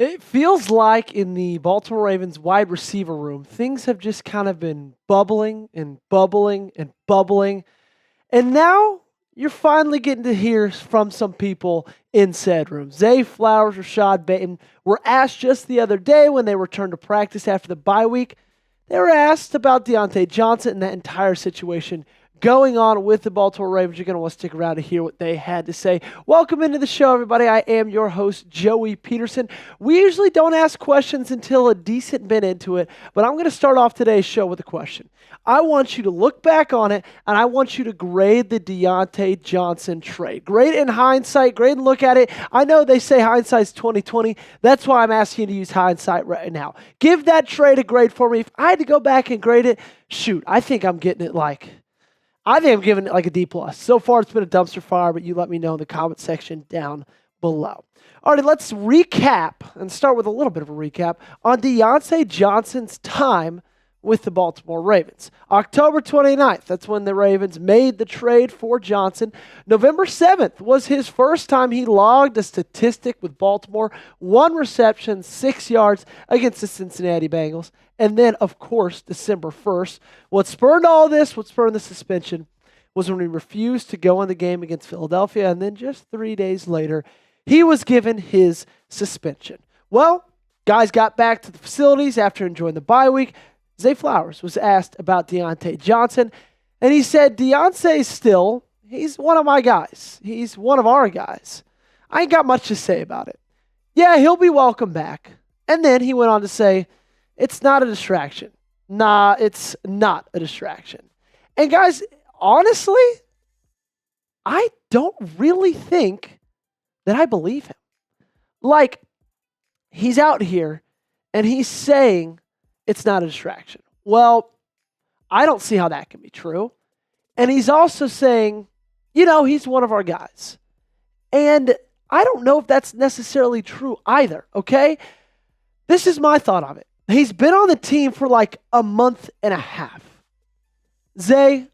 It feels like in the Baltimore Ravens wide receiver room, things have just kind of been bubbling and bubbling and bubbling. And now you're finally getting to hear from some people in said room. Zay Flowers, Rashod, Bateman were asked just the other day when they returned to practice after the bye week. They were asked about Diontae Johnson and that entire situation going on with the Baltimore Ravens. You're going to want to stick around to hear what they had to say. Welcome into the show, everybody. I am your host, Joey Petersen. We usually don't ask questions until a decent bit into it, but I'm going to start off today's show with a question. I want you to look back on it, and I want you to grade the Diontae Johnson trade. Grade it in hindsight. Grade and look at it. I know they say hindsight's 20/20. That's why I'm asking you to use hindsight right now. Give that trade a grade for me. If I had to go back and grade it, shoot, I think I'm giving it like a D+. So far, it's been a dumpster fire, but you let me know in the comment section down below. All right, let's recap and start with a little bit of a recap on Diontae Johnson's time with the Baltimore Ravens. October 29th, that's when the Ravens made the trade for Johnson. November 7th was his first time he logged a statistic with Baltimore. 1 reception, 6 yards against the Cincinnati Bengals. And then, of course, December 1st. What spurred all this, what spurred the suspension, was when he refused to go in the game against Philadelphia. And then just 3 days later, he was given his suspension. Well, guys got back to the facilities after enjoying the bye week. Zay Flowers was asked about Diontae Johnson, and he said, he's one of my guys. He's one of our guys. I ain't got much to say about it. Yeah, he'll be welcome back. And then he went on to say, it's not a distraction. Nah, it's not a distraction. And guys, honestly, I don't really think that I believe him. Like, he's out here, and he's saying, it's not a distraction. Well, I don't see how that can be true. And he's also saying, he's one of our guys. And I don't know if that's necessarily true either, okay? This is my thought of it. He's been on the team for like a month and a half. Zay,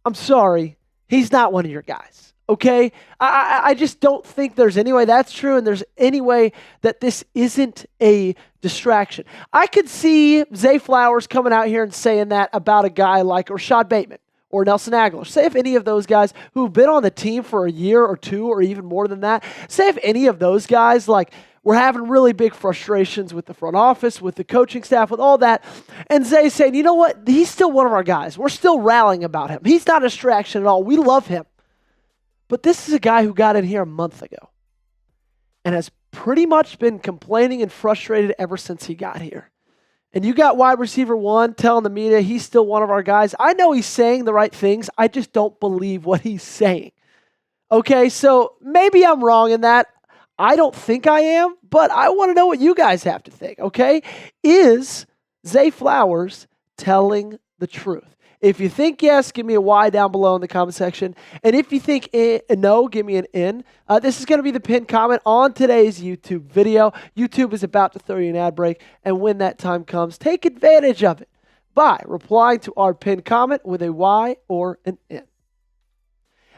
I'm sorry, he's not one of your guys. Okay, I just don't think there's any way that's true, and there's any way that this isn't a distraction. I could see Zay Flowers coming out here and saying that about a guy like Rashod Bateman or Nelson Aguilar. Say if any of those guys who've been on the team for a year or two or even more than that, say if any of those guys were having really big frustrations with the front office, with the coaching staff, with all that, and Zay's saying, you know what, he's still one of our guys. We're still rallying about him. He's not a distraction at all. We love him. But this is a guy who got in here a month ago and has pretty much been complaining and frustrated ever since he got here. And you got wide receiver 1 telling the media he's still one of our guys. I know he's saying the right things. I just don't believe what he's saying. Okay, so maybe I'm wrong in that. I don't think I am, but I want to know what you guys have to think, okay? Is Zay Flowers telling the truth? If you think yes, give me a Y down below in the comment section. And if you think no, give me an N. This is going to be the pinned comment on today's YouTube video. YouTube is about to throw you an ad break. And when that time comes, take advantage of it by replying to our pinned comment with a Y or an N.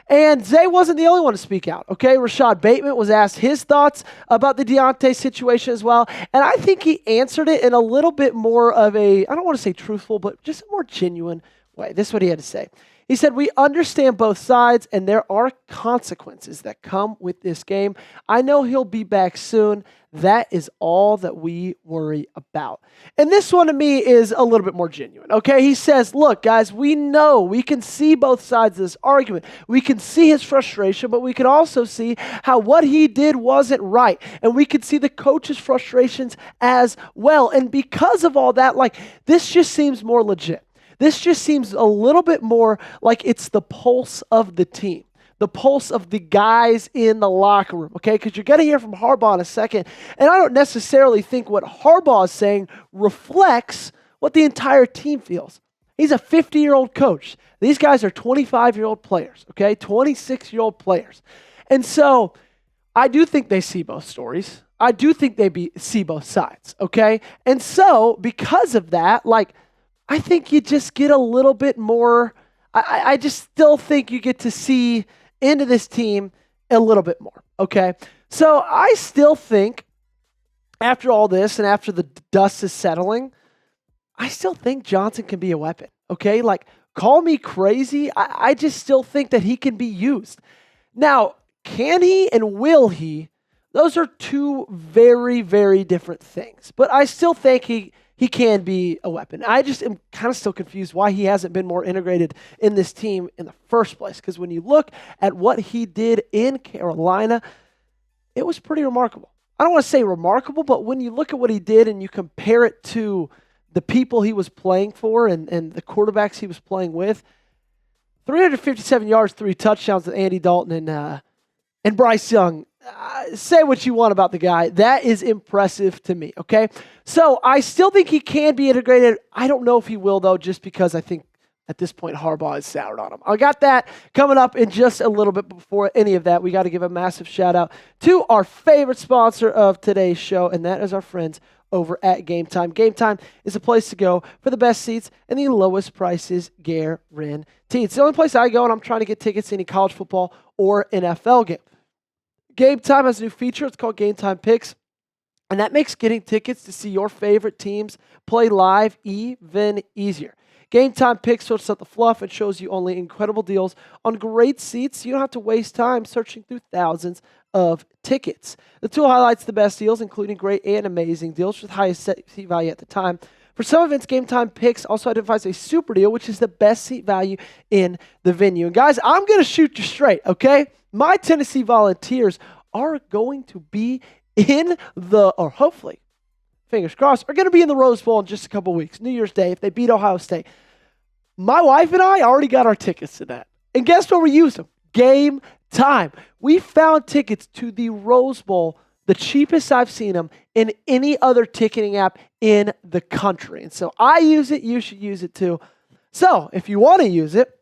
And Zay wasn't the only one to speak out, okay? Rashod Bateman was asked his thoughts about the Diontae situation as well. And I think he answered it in a little bit more of I don't want to say truthful, but just a more genuine way. This is what he had to say. He said, we understand both sides, and there are consequences that come with this game. I know he'll be back soon. That is all that we worry about. And this one to me is a little bit more genuine, okay? He says, look, guys, we know, we can see both sides of this argument. We can see his frustration, but we can also see how what he did wasn't right. And we can see the coach's frustrations as well. And because of all that, this just seems more legit. This just seems a little bit more like it's the pulse of the team, the pulse of the guys in the locker room, okay? Because you're going to hear from Harbaugh in a second, and I don't necessarily think what Harbaugh is saying reflects what the entire team feels. He's a 50-year-old coach. These guys are 25-year-old players, okay? 26-year-old players. And so I do think they see both stories. I do think they see both sides, okay? And so because of that, I think you just get a little bit more, I just still think you get to see into this team a little bit more, okay? So I still think after all this and after the dust is settling, I still think Johnson can be a weapon, okay? Like, call me crazy. I just still think that he can be used. Now, can he and will he? Those are two very, very different things. But I still think he can be a weapon. I just am kind of still confused why he hasn't been more integrated in this team in the first place. Because when you look at what he did in Carolina, it was pretty remarkable. I don't want to say remarkable, but when you look at what he did and you compare it to the people he was playing for and the quarterbacks he was playing with, 357 yards, 3 touchdowns with Andy Dalton and Bryce Young. Say what you want about the guy. That is impressive to me, okay? So I still think he can be integrated. I don't know if he will, though, just because I think at this point Harbaugh is soured on him. I got that coming up in just a little bit. Before any of that, we got to give a massive shout-out to our favorite sponsor of today's show, and that is our friends over at Game Time. Game Time is a place to go for the best seats and the lowest prices guaranteed. It's the only place I go when I'm trying to get tickets to any college football or NFL game. Game Time has a new feature. It's called Game Time Picks, and that makes getting tickets to see your favorite teams play live even easier. Game Time Picks sorts out the fluff and shows you only incredible deals on great seats. You don't have to waste time searching through thousands of tickets. The tool highlights the best deals, including great and amazing deals with highest seat value at the time. For some events, Game Time Picks also identifies a super deal, which is the best seat value in the venue. And guys, I'm going to shoot you straight, okay? My Tennessee Volunteers are going to be or hopefully, fingers crossed, are going to be in the Rose Bowl in just a couple weeks, New Year's Day, if they beat Ohio State. My wife and I already got our tickets to that. And guess where we used them? Game Time. We found tickets to the Rose Bowl, the cheapest I've seen them in any other ticketing app in the country. And so I use it. You should use it too. So if you want to use it,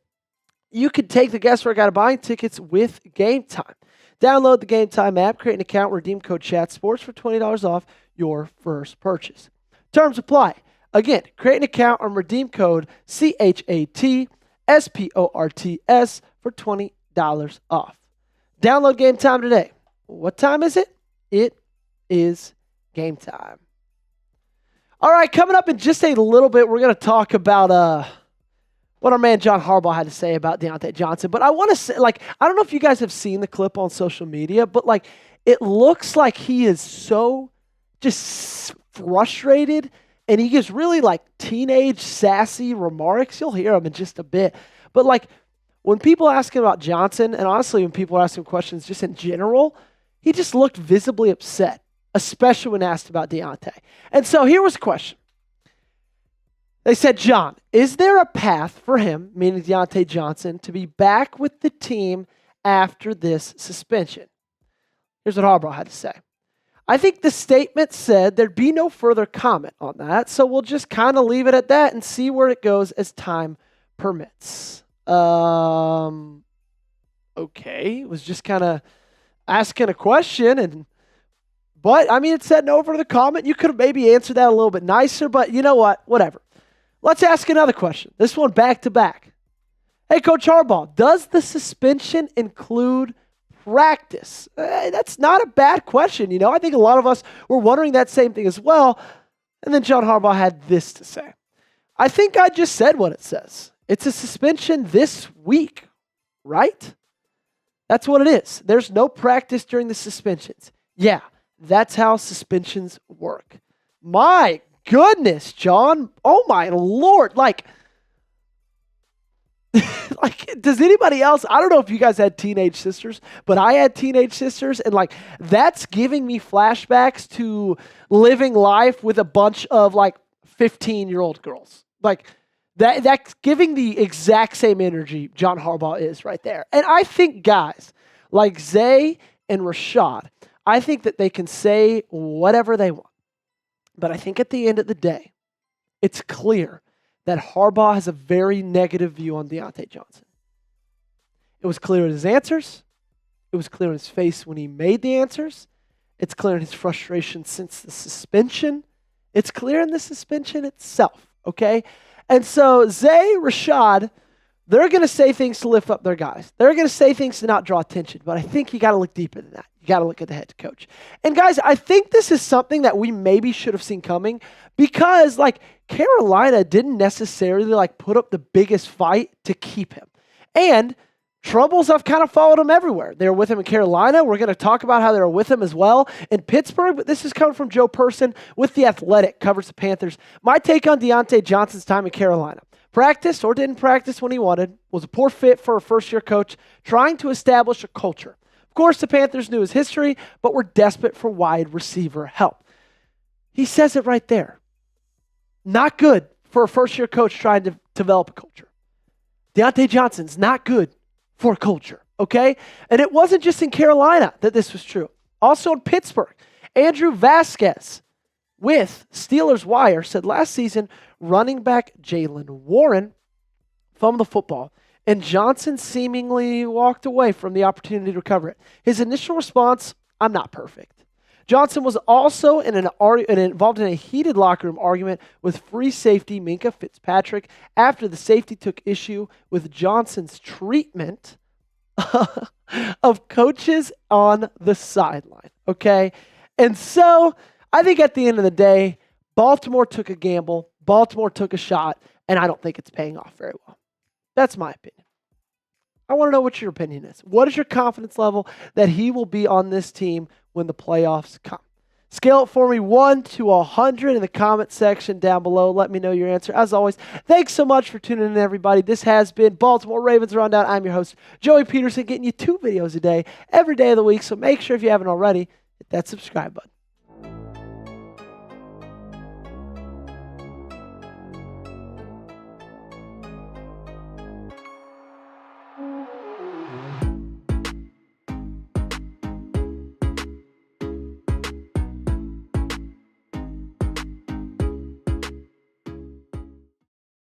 you can take the guesswork out of buying tickets with Game Time. Download the Game Time app, create an account, redeem code CHATSPORTS for $20 off your first purchase. Terms apply. Again, create an account and redeem code CHATSPORTS for $20 off. Download Game Time today. What time is it? It is Game Time. All right, coming up in just a little bit, we're going to talk about what our man John Harbaugh had to say about Diontae Johnson. But I want to say, I don't know if you guys have seen the clip on social media, but it looks like he is so just frustrated, and he gives really teenage sassy remarks. You'll hear him in just a bit. But when people ask him about Johnson, and honestly when people ask him questions just in general, he just looked visibly upset, especially when asked about Diontae. And so here was the question. They said, John, is there a path for him, meaning Diontae Johnson, to be back with the team after this suspension? Here's what Harbaugh had to say. I think the statement said there'd be no further comment on that, so we'll just kind of leave it at that and see where it goes as time permits. Okay, it was just kind of asking a question, but it said no further comment. You could have maybe answered that a little bit nicer, but you know what? Whatever. Let's ask another question. This one back to back. Hey, Coach Harbaugh, does the suspension include practice? That's not a bad question. I think a lot of us were wondering that same thing as well. And then John Harbaugh had this to say. I think I just said what it says. It's a suspension this week, right? That's what it is. There's no practice during the suspensions. Yeah, that's how suspensions work. My goodness, John. Oh, my Lord. Does anybody else, I don't know if you guys had teenage sisters, but I had teenage sisters, and that's giving me flashbacks to living life with a bunch of 15-year-old girls. That's giving the exact same energy John Harbaugh is right there. And I think guys like Zay and Rashod, I think that they can say whatever they want. But I think at the end of the day, it's clear that Harbaugh has a very negative view on Diontae Johnson. It was clear in his answers. It was clear in his face when he made the answers. It's clear in his frustration since the suspension. It's clear in the suspension itself, okay? And so Zay, Rashod, They're going to say things to lift up their guys. They're going to say things to not draw attention. But I think you got to look deeper than that. You got to look at the head coach. And guys, I think this is something that we maybe should have seen coming because Carolina didn't necessarily put up the biggest fight to keep him. And troubles have kind of followed him everywhere. They were with him in Carolina. We're going to talk about how they were with him as well in Pittsburgh, but this is coming from Joe Petersen with The Athletic, covers the Panthers. My take on Diontae Johnson's time in Carolina. Practiced or didn't practice when he wanted, was a poor fit for a first-year coach trying to establish a culture. Of course, the Panthers knew his history, but were desperate for wide receiver help. He says it right there. Not good for a first-year coach trying to develop a culture. Diontae Johnson's not good for culture, okay? And it wasn't just in Carolina that this was true. Also in Pittsburgh, Andrew Vasquez with Steelers Wire said last season running back Jaylen Warren fumbled the football, and Johnson seemingly walked away from the opportunity to recover it. His initial response, I'm not perfect. Johnson was also involved in a heated locker room argument with free safety Minkah Fitzpatrick after the safety took issue with Johnson's treatment of coaches on the sideline, okay? And so I think at the end of the day, Baltimore took a gamble, Baltimore took a shot, and I don't think it's paying off very well. That's my opinion. I want to know what your opinion is. What is your confidence level that he will be on this team when the playoffs come? Scale it for me 1 to 100 in the comment section down below. Let me know your answer. As always, thanks so much for tuning in, everybody. This has been Baltimore Ravens Rundown. I'm your host, Joey Petersen, getting you 2 videos a day, every day of the week. So make sure if you haven't already, hit that subscribe button.